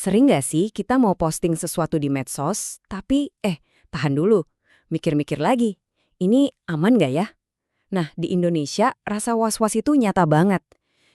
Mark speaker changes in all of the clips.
Speaker 1: Sering nggak sih kita mau posting sesuatu di medsos, tapi tahan dulu, mikir-mikir lagi. Ini aman nggak ya? Nah, di Indonesia rasa was-was itu nyata banget.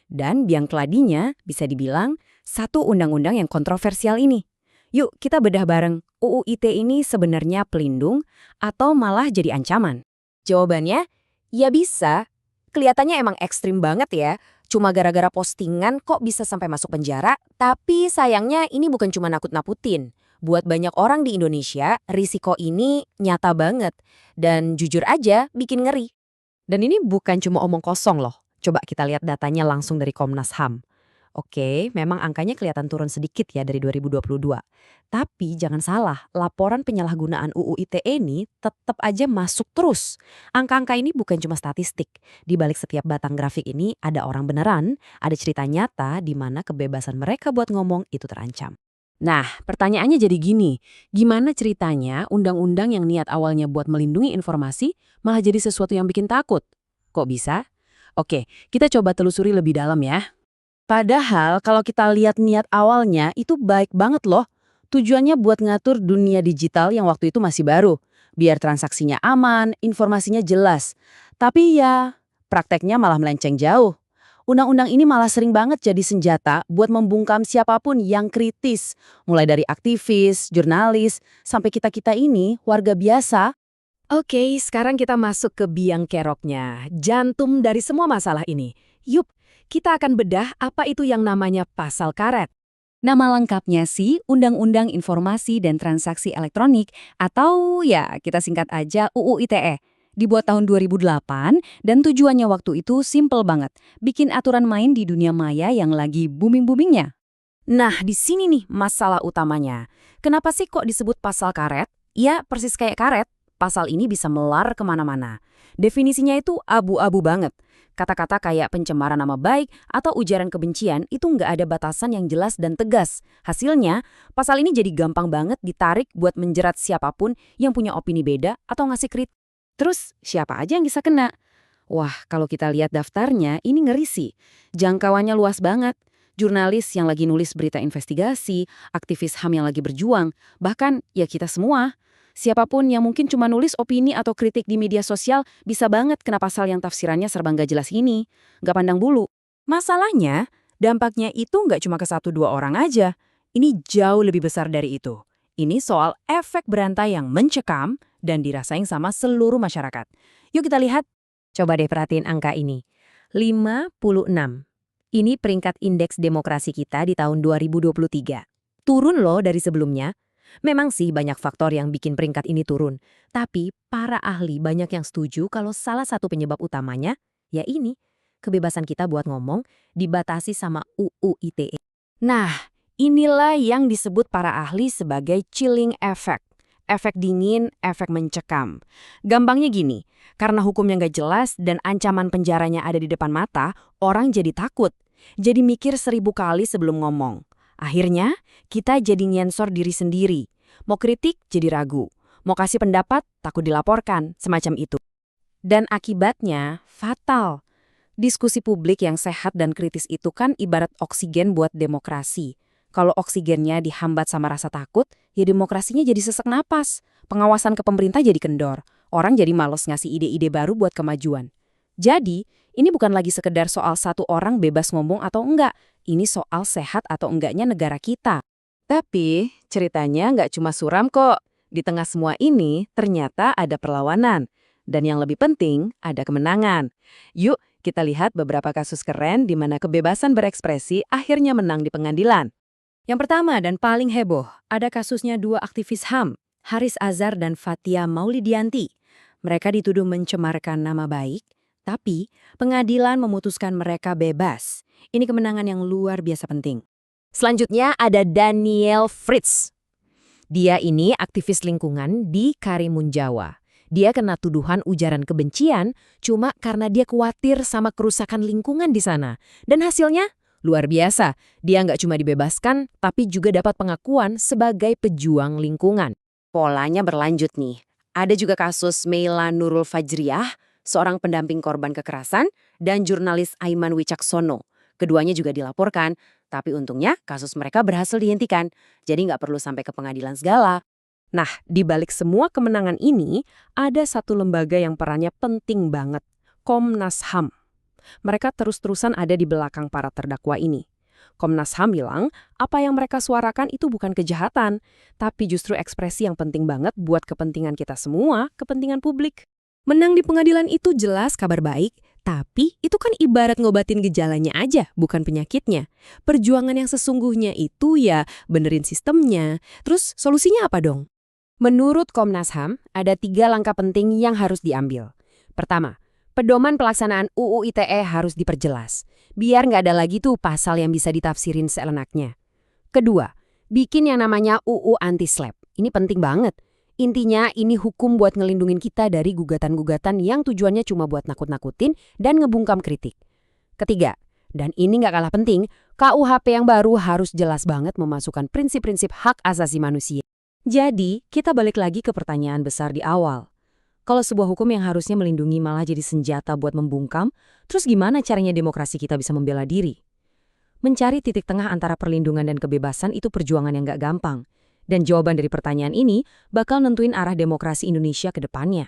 Speaker 1: Dan biang keladinya bisa dibilang satu undang-undang yang kontroversial ini. Yuk kita bedah bareng, UU ITE ini sebenarnya pelindung atau malah jadi ancaman?
Speaker 2: Jawabannya, ya bisa. Kelihatannya emang ekstrim banget ya. Cuma gara-gara postingan kok bisa sampai masuk penjara, tapi sayangnya ini bukan cuma nakut-nakutin. Buat banyak orang di Indonesia, risiko ini nyata banget. Dan jujur aja, bikin ngeri.
Speaker 3: Dan ini bukan cuma omong kosong loh. Coba kita lihat datanya langsung dari Komnas HAM. Oke, memang angkanya kelihatan turun sedikit ya dari 2022. Tapi jangan salah, laporan penyalahgunaan UU ITE ini tetap aja masuk terus. Angka-angka ini bukan cuma statistik. Di balik setiap batang grafik ini ada orang beneran, ada cerita nyata di mana kebebasan mereka buat ngomong itu terancam.
Speaker 1: Nah, pertanyaannya jadi gini, gimana ceritanya undang-undang yang niat awalnya buat melindungi informasi malah jadi sesuatu yang bikin takut? Kok bisa? Oke, kita coba telusuri lebih dalam ya. Padahal kalau kita lihat niat awalnya itu baik banget loh. Tujuannya buat ngatur dunia digital yang waktu itu masih baru. Biar transaksinya aman, informasinya jelas. Tapi ya, prakteknya malah melenceng jauh. Undang-undang ini malah sering banget jadi senjata buat membungkam siapapun yang kritis. Mulai dari aktivis, jurnalis, sampai kita-kita ini, warga biasa. Oke, sekarang kita masuk ke biang keroknya, jantung dari semua masalah ini. Yup, kita akan bedah apa itu yang namanya pasal karet. Nama lengkapnya sih Undang-Undang Informasi dan Transaksi Elektronik atau ya kita singkat aja UU ITE. Dibuat tahun 2008 dan tujuannya waktu itu simple banget. Bikin aturan main di dunia maya yang lagi booming-boomingnya. Nah, di sini nih masalah utamanya. Kenapa sih kok disebut pasal karet? Ya, persis kayak karet. Pasal ini bisa melar kemana-mana. Definisinya itu abu-abu banget. Kata-kata kayak pencemaran nama baik atau ujaran kebencian itu nggak ada batasan yang jelas dan tegas. Hasilnya, pasal ini jadi gampang banget ditarik buat menjerat siapapun yang punya opini beda atau ngasih kritik. Terus, siapa aja yang bisa kena? Wah, kalau kita lihat daftarnya, ini ngeri sih. Jangkauannya luas banget. Jurnalis yang lagi nulis berita investigasi, aktivis HAM yang lagi berjuang, bahkan ya kita semua. Siapapun yang mungkin cuma nulis opini atau kritik di media sosial bisa banget kena pasal yang tafsirannya serba nggak jelas ini. Nggak pandang bulu. Masalahnya, dampaknya itu nggak cuma ke 1-2 orang aja. Ini jauh lebih besar dari itu. Ini soal efek berantai yang mencekam dan dirasain sama seluruh masyarakat. Yuk kita lihat.
Speaker 3: Coba deh perhatiin angka ini. 56. Ini peringkat indeks demokrasi kita di tahun 2023. Turun loh dari sebelumnya. Memang sih banyak faktor yang bikin peringkat ini turun. Tapi para ahli banyak yang setuju kalau salah satu penyebab utamanya, ya ini, kebebasan kita buat ngomong dibatasi sama UU ITE.
Speaker 1: Nah, inilah yang disebut para ahli sebagai chilling effect. Efek dingin, efek mencekam. Gampangnya gini, karena hukumnya nggak jelas dan ancaman penjaranya ada di depan mata, orang jadi takut. Jadi mikir 1000 kali sebelum ngomong. Akhirnya, kita jadi nyensor diri sendiri. Mau kritik, jadi ragu. Mau kasih pendapat, takut dilaporkan, semacam itu. Dan akibatnya, fatal. Diskusi publik yang sehat dan kritis itu kan ibarat oksigen buat demokrasi. Kalau oksigennya dihambat sama rasa takut, ya demokrasinya jadi sesak napas. Pengawasan ke pemerintah jadi kendor. Orang jadi malas ngasih ide-ide baru buat kemajuan. Jadi, ini bukan lagi sekedar soal satu orang bebas ngomong atau enggak. Ini soal sehat atau enggaknya negara kita. Tapi, ceritanya nggak cuma suram kok. Di tengah semua ini, ternyata ada perlawanan. Dan yang lebih penting, ada kemenangan. Yuk, kita lihat beberapa kasus keren di mana kebebasan berekspresi akhirnya menang di pengadilan. Yang pertama dan paling heboh, ada kasusnya 2 aktivis HAM, Haris Azhar dan Fathia Maulidianti. Mereka dituduh mencemarkan nama baik, tapi pengadilan memutuskan mereka bebas. Ini kemenangan yang luar biasa penting.
Speaker 2: Selanjutnya ada Daniel Fritz. Dia ini aktivis lingkungan di Karimun Jawa. Dia kena tuduhan ujaran kebencian cuma karena dia khawatir sama kerusakan lingkungan di sana. Dan hasilnya luar biasa. Dia nggak cuma dibebaskan, tapi juga dapat pengakuan sebagai pejuang lingkungan. Polanya berlanjut nih. Ada juga kasus Meila Nurul Fajriah, seorang pendamping korban kekerasan, dan jurnalis Aiman Wicaksono. Keduanya juga dilaporkan, tapi untungnya kasus mereka berhasil dihentikan. Jadi nggak perlu sampai ke pengadilan segala.
Speaker 1: Nah, di balik semua kemenangan ini, ada satu lembaga yang perannya penting banget, Komnas HAM. Mereka terus-terusan ada di belakang para terdakwa ini. Komnas HAM bilang, apa yang mereka suarakan itu bukan kejahatan, tapi justru ekspresi yang penting banget buat kepentingan kita semua, kepentingan publik. Menang di pengadilan itu jelas kabar baik, tapi itu kan ibarat ngobatin gejalanya aja, bukan penyakitnya. Perjuangan yang sesungguhnya itu ya benerin sistemnya. Terus solusinya apa dong?
Speaker 2: Menurut Komnas HAM, ada 3 langkah penting yang harus diambil. Pertama, pedoman pelaksanaan UU ITE harus diperjelas, biar nggak ada lagi tuh pasal yang bisa ditafsirin seenaknya. Kedua, bikin yang namanya UU anti-SLAPP. Ini penting banget. Intinya ini hukum buat ngelindungin kita dari gugatan-gugatan yang tujuannya cuma buat nakut-nakutin dan ngebungkam kritik. Ketiga, dan ini nggak kalah penting, KUHP yang baru harus jelas banget memasukkan prinsip-prinsip hak asasi manusia.
Speaker 1: Jadi, kita balik lagi ke pertanyaan besar di awal. Kalau sebuah hukum yang harusnya melindungi malah jadi senjata buat membungkam, terus gimana caranya demokrasi kita bisa membela diri? Mencari titik tengah antara perlindungan dan kebebasan itu perjuangan yang nggak gampang. Dan jawaban dari pertanyaan ini bakal nentuin arah demokrasi Indonesia ke depannya.